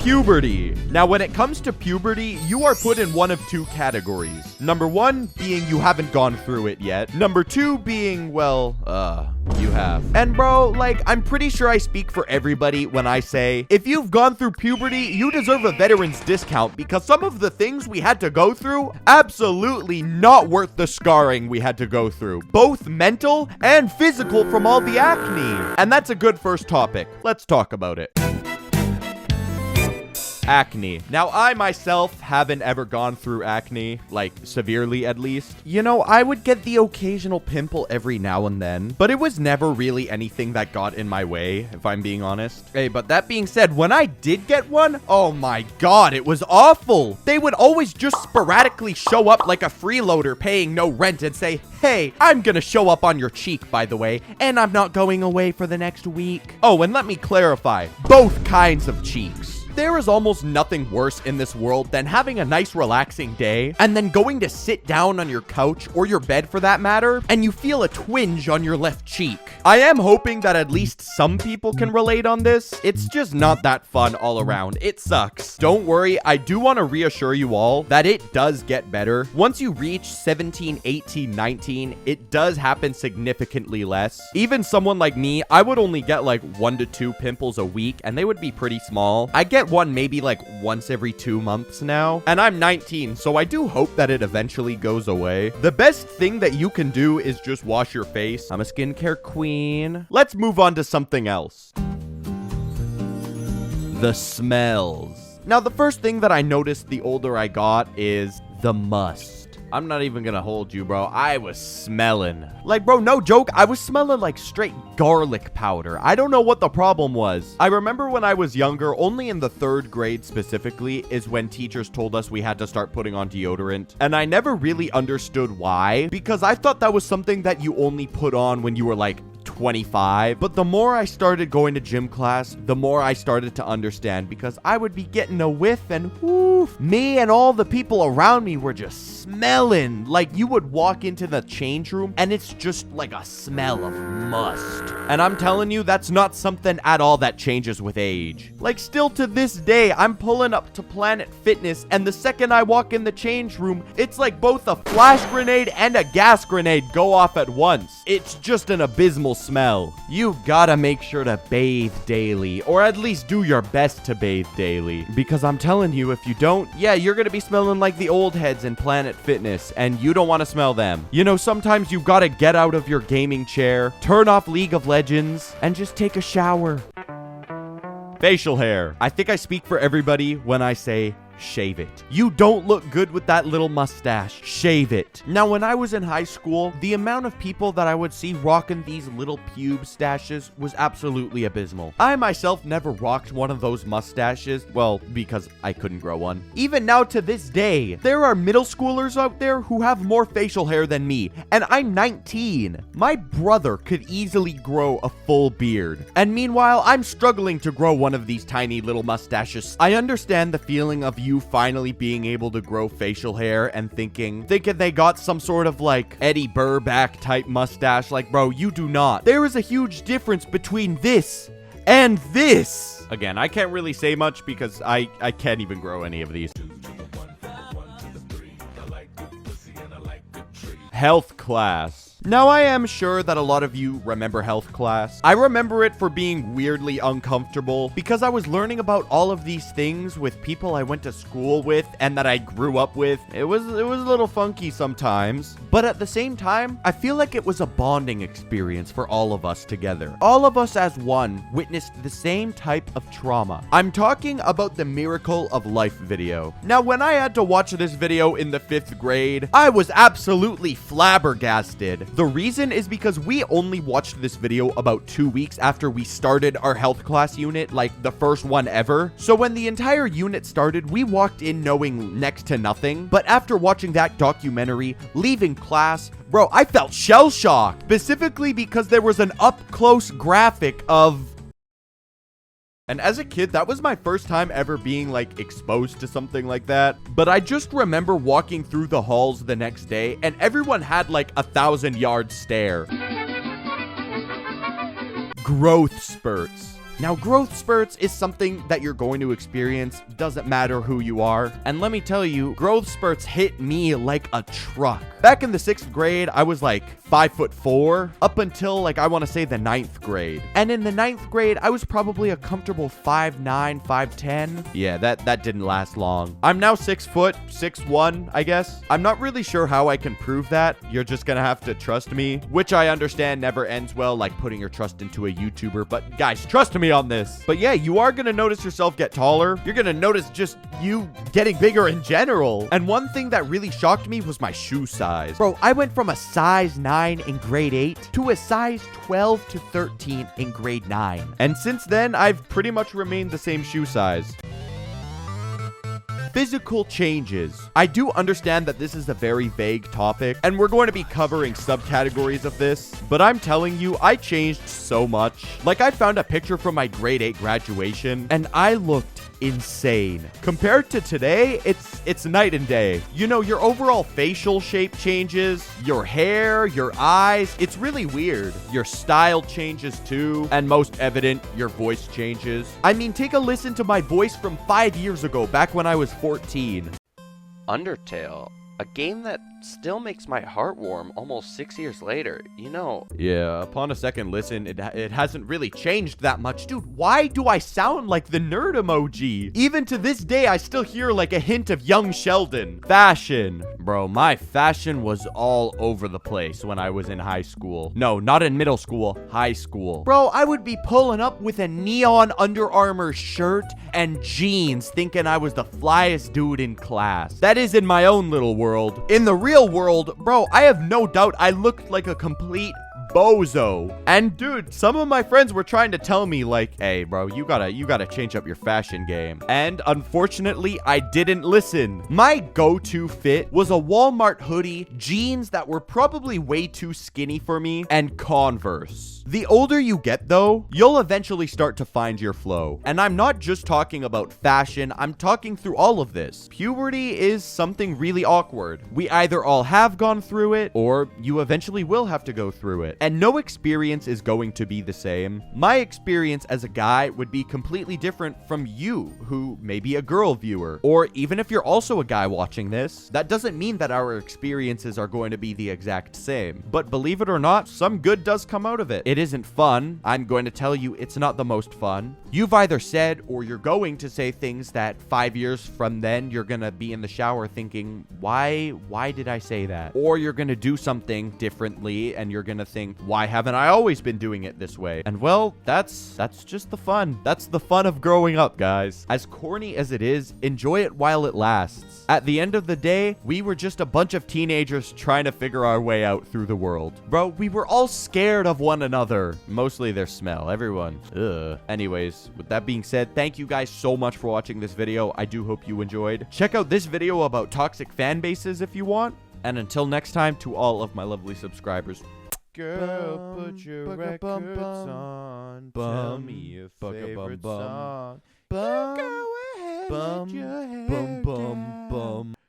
Puberty. Now, when it comes to puberty, you are put in one of two categories. Number one being you haven't gone through it yet. Number two being, well, you have. And bro, like, I'm pretty sure I speak for everybody when I say, if you've gone through puberty, you deserve a veteran's discount, because some of the things we had to go through, absolutely not worth the scarring we had to go through. Both mental and physical from all the acne. And that's a good first topic. Let's talk about it. Acne. Now, I myself haven't ever gone through acne, like severely at least. You know, I would get the occasional pimple every now and then, but it was never really anything that got in my way, if I'm being honest. Hey, but that being said, when I did get one, oh my god, it was awful. They would always just sporadically show up like a freeloader paying no rent and say, hey, I'm gonna show up on your cheek, by the way, and I'm not going away for the next week. Oh, and let me clarify, both kinds of cheeks. There is almost nothing worse in this world than having a nice relaxing day and then going to sit down on your couch or your bed for that matter and you feel a twinge on your left cheek. I am hoping that at least some people can relate on this. It's just not that fun all around. It sucks. Don't worry, I do want to reassure you all that it does get better. Once you reach 17, 18, 19, it does happen significantly less. Even someone like me, I would only get like 1 to 2 pimples a week and they would be pretty small. I get one maybe like once every 2 months now, and I'm 19, so I do hope that it eventually goes away. The best thing that you can do is just wash your face. I'm a skincare queen. Let's move on to something else. The smells. Now, the first thing that I noticed the older I got is the must. I'm not even gonna hold you, bro. I was smelling. Like, bro, no joke. I was smelling like straight garlic powder. I don't know what the problem was. I remember when I was younger, only in the 3rd grade specifically, is when teachers told us we had to start putting on deodorant. And I never really understood why, because I thought that was something that you only put on when you were like 25. But the more I started going to gym class, the more I started to understand, because I would be getting a whiff and whoo, me and all the people around me were just smelling. Like, you would walk into the change room and it's just like a smell of must. And I'm telling you, that's not something at all that changes with age. Like, still to this day, I'm pulling up to Planet Fitness and the second I walk in the change room, it's like both a flash grenade and a gas grenade go off at once. It's just an abysmal smell. You gotta make sure to bathe daily, or at least do your best to bathe daily, because I'm telling you, if you don't, yeah, you're gonna be smelling like the old heads in Planet Fitness, and you don't want to smell them. You know, sometimes you've got to get out of your gaming chair, turn off League of Legends, and just take a shower. Facial hair. I think I speak for everybody when I say shave it. You don't look good with that little mustache. Shave it. Now, when I was in high school, the amount of people that I would see rocking these little pube stashes was absolutely abysmal. I myself never rocked one of those mustaches, well, because I couldn't grow one. Even now to this day, there are middle schoolers out there who have more facial hair than me, and I'm 19. My brother could easily grow a full beard, and meanwhile, I'm struggling to grow one of these tiny little mustaches. I understand the feeling of you finally being able to grow facial hair and thinking they got some sort of like Eddie Burback type mustache. Like, bro, you do not. There is a huge difference between this and this. Again, I can't really say much because I can't even grow any of these. Health class. Now, I am sure that a lot of you remember health class. I remember it for being weirdly uncomfortable because I was learning about all of these things with people I went to school with and that I grew up with. It was a little funky sometimes, but at the same time, I feel like it was a bonding experience for all of us together. All of us as one witnessed the same type of trauma. I'm talking about the Miracle of Life video. Now, when I had to watch this video in the 5th grade, I was absolutely flabbergasted. The reason is because we only watched this video about 2 weeks after we started our health class unit, like the first one ever. So when the entire unit started, we walked in knowing next to nothing. But after watching that documentary, leaving class, bro, I felt shell-shocked. Specifically because there was an up-close graphic of... And as a kid, that was my first time ever being like exposed to something like that. But I just remember walking through the halls the next day and everyone had like 1,000-yard stare. Growth spurts. Now, growth spurts is something that you're going to experience, doesn't matter who you are. And let me tell you, growth spurts hit me like a truck. Back in the 6th grade, I was like 5'4", up until like I want to say the 9th grade. And in the 9th grade, I was probably a comfortable 5'9", 5'10". Yeah, that didn't last long. I'm now 6 foot, 6'1", I guess. I'm not really sure how I can prove that. You're just gonna have to trust me, which I understand never ends well, like putting your trust into a YouTuber. But guys, trust me on this. But yeah, you are gonna notice yourself get taller. You're gonna notice just you getting bigger in general. And one thing that really shocked me was my shoe size. Bro, I went from a size 9 in grade 8 to a size 12 to 13 in grade 9. And since then, I've pretty much remained the same shoe size. Physical changes. I do understand that this is a very vague topic, and we're going to be covering subcategories of this, but I'm telling you, I changed so much. Like, I found a picture from my grade 8 graduation, and I looked insane. Compared to today, it's night and day. You know, your overall facial shape changes, your hair, your eyes, it's really weird. Your style changes too, and most evident, your voice changes. I mean, take a listen to my voice from 5 years ago, back when I was 14. Undertale, a game that still makes my heart warm almost 6 years later, you know. Yeah, upon a second listen, it hasn't really changed that much. Dude, why do I sound like the nerd emoji? Even to this day, I still hear like a hint of young Sheldon. Fashion. Bro, my fashion was all over the place when I was in high school. No, not in middle school, high school. Bro, I would be pulling up with a neon Under Armour shirt and jeans thinking I was the flyest dude in class. That is in my own little world. In the real world, bro, I have no doubt I looked like a complete bozo. And dude, some of my friends were trying to tell me like, hey bro, you gotta change up your fashion game. And unfortunately, I didn't listen. My go-to fit was a Walmart hoodie, jeans that were probably way too skinny for me, and Converse. The older you get though, you'll eventually start to find your flow. And I'm not just talking about fashion, I'm talking through all of this. Puberty is something really awkward. We either all have gone through it, or you eventually will have to go through it. And no experience is going to be the same. My experience as a guy would be completely different from you, who may be a girl viewer. Or even if you're also a guy watching this, that doesn't mean that our experiences are going to be the exact same. But believe it or not, some good does come out of it. It isn't fun. I'm going to tell you it's not the most fun. You've either said or you're going to say things that 5 years from then you're gonna be in the shower thinking, why did I say that? Or you're gonna do something differently and you're gonna think, why haven't I always been doing it this way? And well, that's just the fun. That's the fun of growing up, guys. As corny as it is, enjoy it while it lasts. At the end of the day, we were just a bunch of teenagers trying to figure our way out through the world. Bro, we were all scared of one another. Mostly their smell. Everyone. Ugh. Anyways, with that being said, thank you guys so much for watching this video. I do hope you enjoyed. Check out this video about toxic fan bases if you want. And until next time, to all of my lovely subscribers, girl, put your records on. Tell me your favorite song. Go ahead, let your hair down.